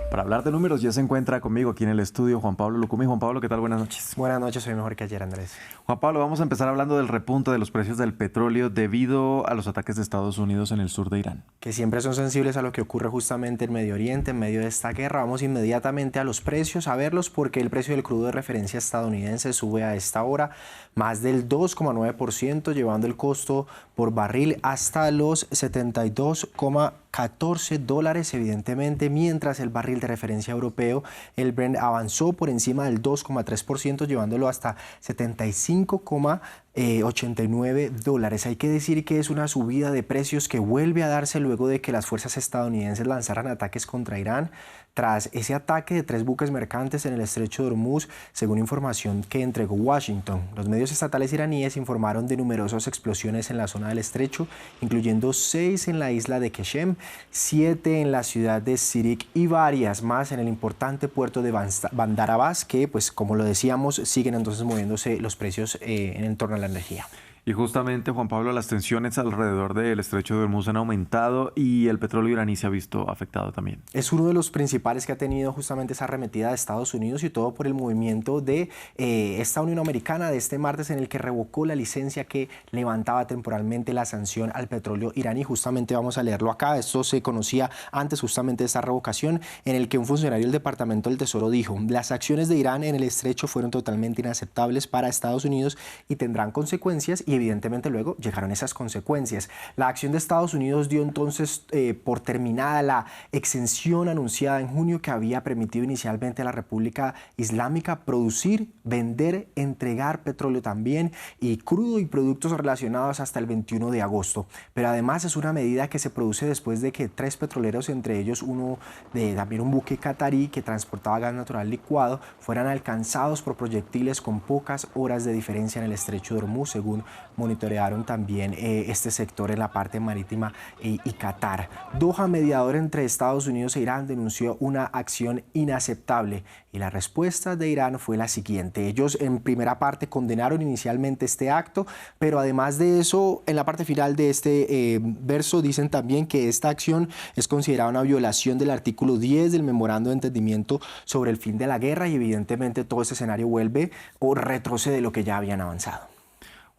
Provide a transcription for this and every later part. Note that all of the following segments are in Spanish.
Para hablar de números ya se encuentra conmigo aquí en el estudio Juan Pablo Lucumí. Juan Pablo, ¿qué tal? Buenas noches. Buenas noches, soy mejor que ayer, Andrés. Juan Pablo, vamos a empezar hablando del repunte de los precios del petróleo debido a los ataques de Estados Unidos en el sur de Irán. Que siempre son sensibles a lo que ocurre justamente en Medio Oriente, en medio de esta guerra. Vamos inmediatamente a los precios, a verlos, porque el precio del crudo de referencia estadounidense sube a esta hora más del 2,9%, llevando el costo por barril hasta los 72,14 dólares, evidentemente, mientras el barril de referencia europeo, el Brent, avanzó por encima del 2,3%, llevándolo hasta 75,89 dólares. Hay que decir que es una subida de precios que vuelve a darse luego de que las fuerzas estadounidenses lanzaran ataques contra Irán, tras ese ataque de 3 buques mercantes en el estrecho de Hormuz, según información que entregó Washington. Los medios estatales iraníes informaron de numerosas explosiones en la zona del estrecho, incluyendo 6 en la isla de Qeshem, 7 en la ciudad de Sirik y varias más en el importante puerto de Bandar Abbas, que, pues, como lo decíamos, siguen entonces moviéndose los precios en torno a la energía. Y justamente, Juan Pablo, las tensiones alrededor del estrecho de Hormuz han aumentado y el petróleo iraní se ha visto afectado también. Es uno de los principales que ha tenido justamente esa arremetida de Estados Unidos, y todo por el movimiento de esta Unión Americana de este martes, en el que revocó la licencia que levantaba temporalmente la sanción al petróleo iraní. Justamente vamos a leerlo acá. Esto se conocía antes justamente de esta revocación, en el que un funcionario del Departamento del Tesoro dijo: las acciones de Irán en el estrecho fueron totalmente inaceptables para Estados Unidos y tendrán consecuencias, y evidentemente luego llegaron esas consecuencias. La acción de Estados Unidos dio entonces por terminada la exención anunciada en junio, que había permitido inicialmente a la República Islámica producir, vender, entregar petróleo también, y crudo y productos relacionados hasta el 21 de agosto. Pero además es una medida que se produce después de que 3 petroleros, entre ellos uno de también un buque catarí que transportaba gas natural licuado, fueran alcanzados por proyectiles con pocas horas de diferencia en el estrecho de Hormuz, según monitorearon también este sector en la parte marítima y Qatar. Doha, mediador entre Estados Unidos e Irán, denunció una acción inaceptable, y la respuesta de Irán fue la siguiente. Ellos en primera parte condenaron inicialmente este acto, pero además de eso, en la parte final de este verso dicen también que esta acción es considerada una violación del artículo 10 del Memorando de Entendimiento sobre el fin de la guerra, y evidentemente todo este escenario vuelve o retrocede lo que ya habían avanzado.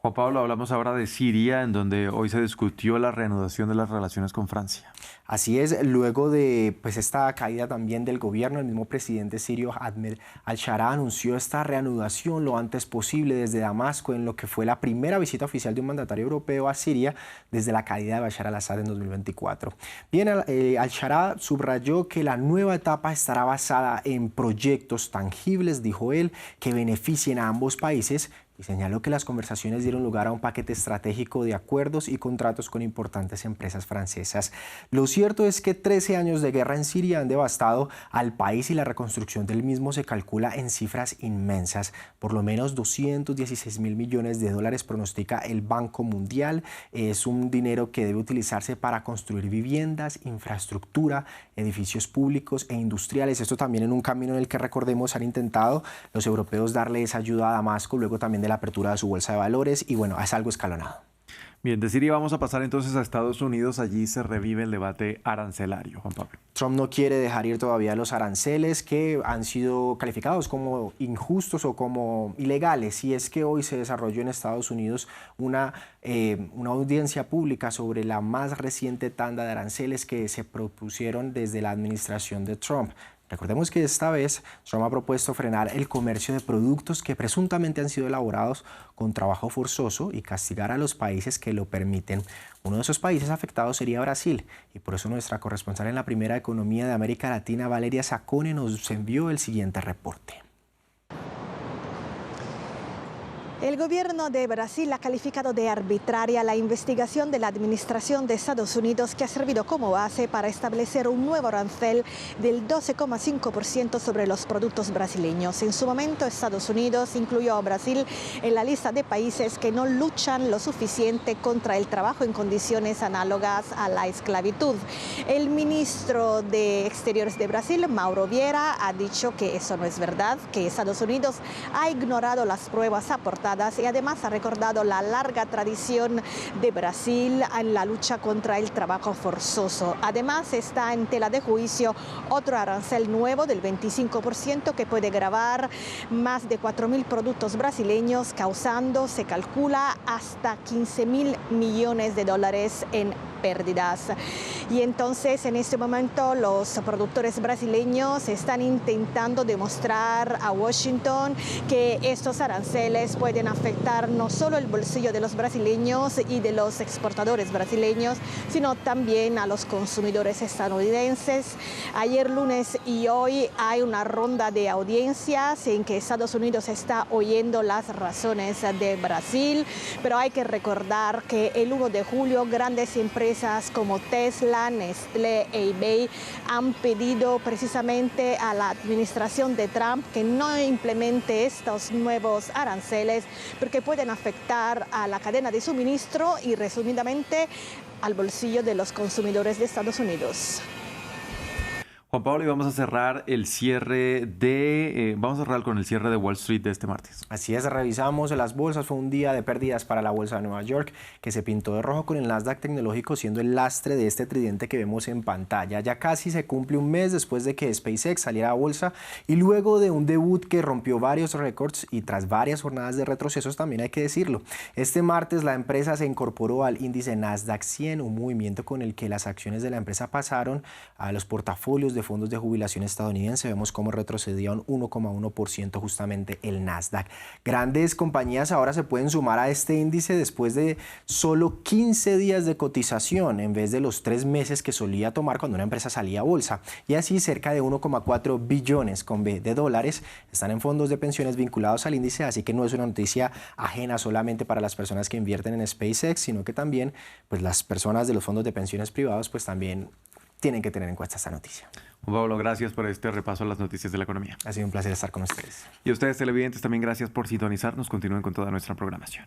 Juan Pablo, hablamos ahora de Siria, en donde hoy se discutió la reanudación de las relaciones con Francia. Así es, luego de esta caída también del gobierno, el mismo presidente sirio Ahmed al-Shara anunció esta reanudación lo antes posible desde Damasco, en lo que fue la primera visita oficial de un mandatario europeo a Siria desde la caída de Bashar al-Assad en 2024. Bien, al-Shara subrayó que la nueva etapa estará basada en proyectos tangibles, dijo él, que beneficien a ambos países, y señaló que las conversaciones dieron lugar a un paquete estratégico de acuerdos y contratos con importantes empresas francesas. Lo cierto es que 13 años de guerra en Siria han devastado al país, y la reconstrucción del mismo se calcula en cifras inmensas. Por lo menos 216.000 millones de dólares pronostica el Banco Mundial. Es un dinero que debe utilizarse para construir viviendas, infraestructura, edificios públicos e industriales. Esto también en un camino en el que, recordemos, han intentado los europeos darle esa ayuda a Damasco, luego también de la apertura de su bolsa de valores, y bueno, es algo escalonado. Bien, de Siria vamos a pasar entonces a Estados Unidos. Allí se revive el debate arancelario, Juan Pablo. Trump no quiere dejar ir todavía los aranceles, que han sido calificados como injustos o como ilegales, y es que hoy se desarrolló en Estados Unidos una audiencia pública sobre la más reciente tanda de aranceles que se propusieron desde la administración de Trump. Recordemos que esta vez Trump ha propuesto frenar el comercio de productos que presuntamente han sido elaborados con trabajo forzoso y castigar a los países que lo permiten. Uno de esos países afectados sería Brasil, y por eso nuestra corresponsal en la primera economía de América Latina, Valeria Sacone, nos envió el siguiente reporte. El gobierno de Brasil ha calificado de arbitraria la investigación de la administración de Estados Unidos, que ha servido como base para establecer un nuevo arancel del 12,5% sobre los productos brasileños. En su momento, Estados Unidos incluyó a Brasil en la lista de países que no luchan lo suficiente contra el trabajo en condiciones análogas a la esclavitud. El ministro de Exteriores de Brasil, Mauro Vieira, ha dicho que eso no es verdad, que Estados Unidos ha ignorado las pruebas aportadas importadas y además ha recordado la larga tradición de Brasil en la lucha contra el trabajo forzoso. Además está en tela de juicio otro arancel nuevo del 25% que puede gravar más de 4.000 productos brasileños, causando, se calcula, hasta 15.000 millones de dólares en pérdidas. Y entonces en este momento los productores brasileños están intentando demostrar a Washington que estos aranceles pueden afectar no solo el bolsillo de los brasileños y de los exportadores brasileños, sino también a los consumidores estadounidenses. Ayer lunes y hoy hay una ronda de audiencias en que Estados Unidos está oyendo las razones de Brasil, pero hay que recordar que el 1 de julio grandes empresas como Tesla, Nestlé e eBay han pedido precisamente a la administración de Trump que no implemente estos nuevos aranceles porque pueden afectar a la cadena de suministro y resumidamente al bolsillo de los consumidores de Estados Unidos. Juan Pablo, y vamos a cerrar con el cierre de Wall Street de este martes. Así es, revisamos las bolsas. Fue un día de pérdidas para la bolsa de Nueva York, que se pintó de rojo con el Nasdaq tecnológico siendo el lastre de este tridente que vemos en pantalla. Ya casi se cumple un mes después de que SpaceX saliera a bolsa y luego de un debut que rompió varios récords y tras varias jornadas de retrocesos, también hay que decirlo. Este martes la empresa se incorporó al índice Nasdaq 100, un movimiento con el que las acciones de la empresa pasaron a los portafolios de fondos de jubilación estadounidense. Vemos cómo retrocedía un 1,1% justamente el Nasdaq. Grandes compañías ahora se pueden sumar a este índice después de solo 15 días de cotización en vez de los 3 meses que solía tomar cuando una empresa salía a bolsa. Y así cerca de 1,4 billones con B de dólares están en fondos de pensiones vinculados al índice, así que no es una noticia ajena solamente para las personas que invierten en SpaceX, sino que también pues las personas de los fondos de pensiones privados pues también tienen que tener en cuenta esta noticia. Juan Pablo, gracias por este repaso a las noticias de la economía. Ha sido un placer estar con ustedes. Y a ustedes, televidentes, también gracias por sintonizarnos. Continúen con toda nuestra programación.